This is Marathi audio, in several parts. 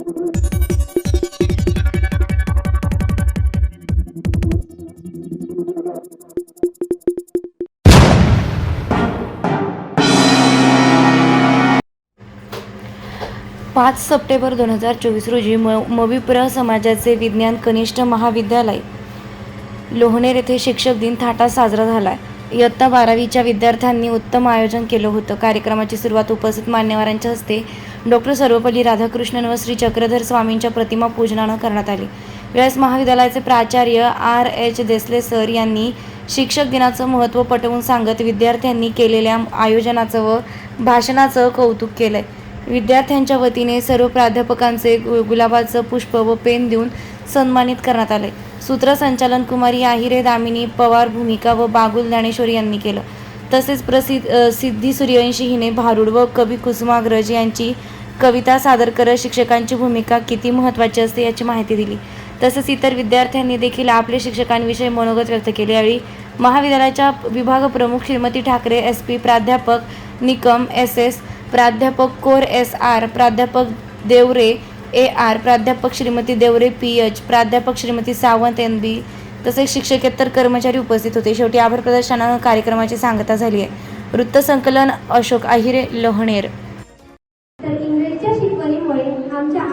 पाच सप्टेंबर 2024 रोजी मविप्र समाजाचे विज्ञान कनिष्ठ महाविद्यालय लोहनेर येथे शिक्षक दिन थाटात साजरा झाला. इयत्ता 12वीच्या विद्यार्थ्यांनी उत्तम आयोजन केलं होतं. कार्यक्रमाची सुरुवात उपस्थित मान्यवरांच्या हस्ते डॉ. सर्वपल्ली राधाकृष्णन व श्री चक्रधर स्वामींच्या प्रतिमा पूजनानं करण्यात आली. यावेळेस महाविद्यालयाचे प्राचार्य R.H. देसले सर यांनी शिक्षक दिनाचं महत्त्व पटवून सांगत विद्यार्थ्यांनी केलेल्या आयोजनाचं व भाषणाचं कौतुक केलंय. विद्यार्थ्यांच्या वतीने सर्व प्राध्यापकांचे गुलाबाचं पुष्प व पेन देऊन सन्मानित करण्यात आले. सूत्रसंचालन कुमारी आहिरे दामिनी पवार भूमिका व बागुल ज्ञानेश्वर यांनी केलं. तसेच सिद्धी सूर्यवंशी हिने भारूड व कवी कुसुमाग्रज यांची कविता सादर करत शिक्षकांची भूमिका किती महत्त्वाची असते याची माहिती दिली. तसेच इतर विद्यार्थ्यांनी देखील आपले शिक्षकांविषयी मनोगत व्यक्त केले. यावेळी महाविद्यालयाच्या विभाग प्रमुख श्रीमती ठाकरे SP, प्राध्यापक निकम SS, प्राध्यापक कोर SR, प्राध्यापक देवरे AR, प्राध्यापक श्रीमती देवरे PH, प्राध्यापक श्रीमती सावंत NB तसेच शिक्षकेतर कर्मचारी उपस्थित होते. शेवटी आभार प्रदर्शनानं कार्यक्रमाची सांगता झाली आहे. वृत्तसंकलन अशोक आहिरे, लोहनेर. तर इंग्रजीच्या शिकवणीमुळे आमचा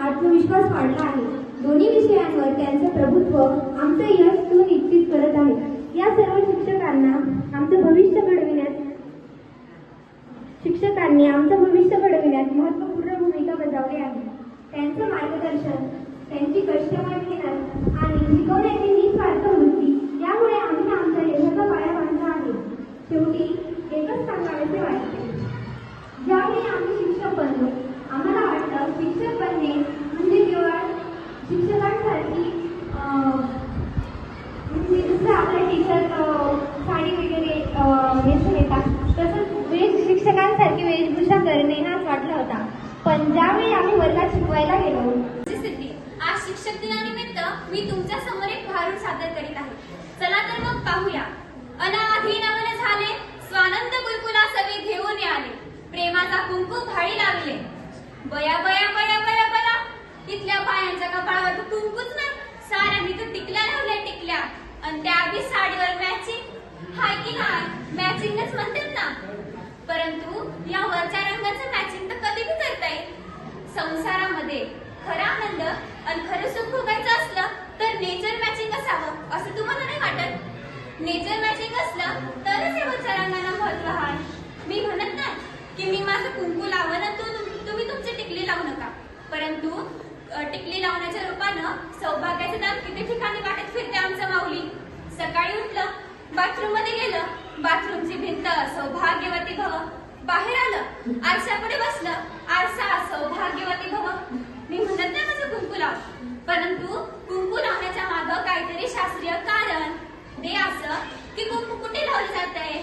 आत्मविश्वास वाढला आहे. दोन्ही विषयांवर त्यांचे प्रभुत्व आमचं यश सुनिश्चित करत आहे. या सर्व शिक्षकांनी आमचं भविष्य घडविण्यात महत्त्वपूर्ण भूमिका बजावली आहे. त्यांचं मार्गदर्शन, त्यांची कष्टमय मेहनत आणि शिकवण्याची निस्वार्थ वृत्ती यामुळे आम्ही आमच्या यशाचा पाया बांधला आहे. शेवटी एकच सांगायचे वाटते, ज्यावेळी आम्ही शिक्षक बनलो आम्हाला वाटतं शिक्षक बनणे म्हणजे केवळ शिक्षकांसारखी म्हणजे जसं आपल्या टीचर साडी वगैरे नेसून येतात तसंच शिक्षकांसारखी वेशभूषा करणे हाच वाटला होता. पण ज्यावेळी आम्ही वर्गात शिकवायला गेलो. आज शिक्षक दिनानिमित्त मी तुमच्या समोर एक भारूड सादर करीत आहे. चला तर मग पाहूया. अनाधी नवन झाले स्वानंद गुरुकुला सवे घेऊन आले, प्रेमाचा कुंकू भाळी लागले. बया बया बया बया बया, तिथल्या बायांच्या कपाळावर कुंकूच नाही, साऱ्यांनी तर टिकल्या लावल्या टिकल्या. आणि त्या बी साडीवर मॅचिंग हाय की नाही, मॅचिंगच म्हणतात ना. परंतु या वरच्या रंगाचं मॅचिंग तर कधी बी करता येईल. संसारामध्ये खरा आनंद आणि खरं सुख भोगायचं असलं तर नेचर मॅचिंग असावं असं तुम्हाला नाही वाटत? नेचर मॅचिंग असलं तरच या वरच्या रंगांना महत्त्व आहे. मी म्हणत नाही की मी माझं कुंकू लावण आणि तुम्ही तुमची टिकली लावू नका. परंतु टिकली लावण्याच्या रूपानं सौभाग्याचं दान किती ठिकाणी वाटत फिरते आमचं माऊली. सकाळी उठलं, बाथरूम मध्ये गेलं, बाथरूमची भिंत सौभाग्यवती भव. बाहेर आलं, आरशापुढे बसलं, आरसा सौभाग्यवती भव. मी म्हणत नाही माझं कुंकू लाव, परंतु कुंकू लावण्याच्या मागं काहीतरी शास्त्रीय कारण ते असं की कुंकू कुठे लावलं जात आहे?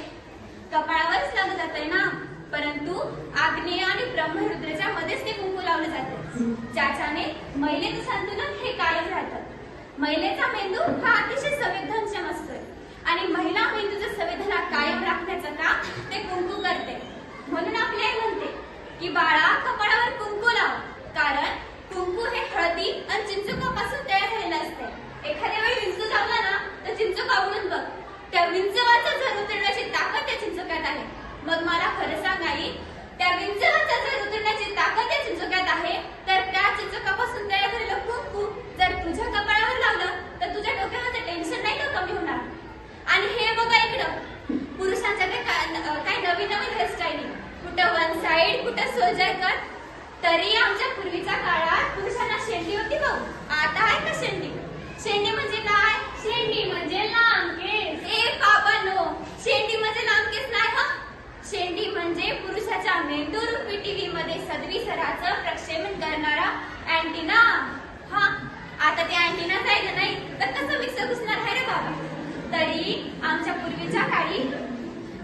कपाळावरच लावलं जात आहे ना. परंतु आग्नेय आणि ब्रह्मरुद्राच्या मध्येच ते कुंकू लावलं जातं, ज्याच्याने महिलेचं संतुलन हे कायम राहतं. महिलेचा मेंदू हा अतिशय संवेदनक्षम असतोय आणि महिला मेंदूचं संवेदना कायम राखण्याचं काम ते कुंकू करते. म्हणून आपली आई म्हणते की बाळा कपाळावर कुंकू लाव, कारण कुंकू हे हळदी आणि चिंचुकापासून तयार झालेलं असते. एखाद्या वेळी विंचू चावला ना तर चिंचुक आवडून बघ, त्या विंचवाचं झर उतरण्याची ताकद त्या चिंचुक्यात आहे. मग मला खरं सांग आई, त्या विंचवाचं झर उतरण्याची ताकद त्या चिंचुक्यात आहे, तर त्या चिंचुकापासून तयार झालेलं कुंकू जर तुझ्या कपाळावर लावलं तर तुझ्या डोक्यामध्ये टेन्शन नाही का कमी होणार? आणि हे बघा इकडं, पुरुषांच्या काय नवीन नवीन हेअरस्टाईल, कुठं वन साइड कुठं सोल्जर कट. तरी आमच्या पूर्वीच्या काळात पुरुषांना शेंडी होती भाऊ, आता आहे का शेंडी? शेंडी म्हणजे काय? शेंडी म्हणजे लांब केस. ए बाबांनो, शेंडी म्हणजे लांब केस नाही हा. शेंडी म्हणजे पुरुषाच्या मेंदूरूपी टीव्ही मध्ये सदविसराचं प्रक्षेपण करणारा अँटिना. हा, आता ते अँटिना जायचं नाही तर कसं मिक्सर घुसणार आहे रे बाबा? तरी आमच्या पूर्वीच्या काळी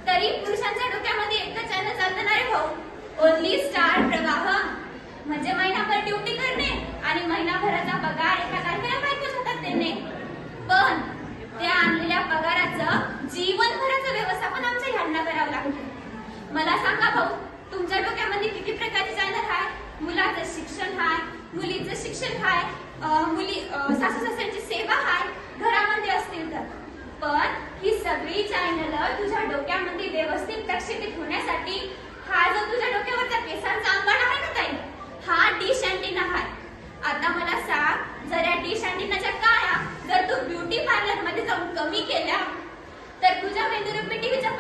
तरी पुरुषांच्या डोक्यामध्ये एकच चॅनल चालतं ना रे भाऊ, ओनली स्टार प्रवाह. म्हणजे महिनाभर ड्युटी करणे आणि महिनाभराचा पगार एका तारखेला बायकोच्या हातात देणे. पण त्या आणलेल्या पगाराचं जीवनभराचं व्यवस्थापन आमच्या ह्यांना करावं लागतं. मला सांगा भाऊ, तुमच्या डोक्यामध्ये किती प्रकारचे चॅनल आहे? मुलाचं शिक्षण हाय, मुलीचं शिक्षण हाय, सासू सासऱ्यांची सेवा हाय घरामध्ये असतील तर. पण ही सगळी चॅनल तुझ्या डोक्यामध्ये व्यवस्थित प्रक्षेपित होण्यासाठी हा जो तुझ्या डोक्यावरचा केसांचा अंबाडा आहे ना ताई, हा डिश अँटिना आहे. आता मला सांग, जर या डिश अँटिनाच्या काळ्या जर तू ब्युटी पार्लर मध्ये जाऊन कमी केल्या तर तुझ्या मेंदूरूपी टीव्हीचा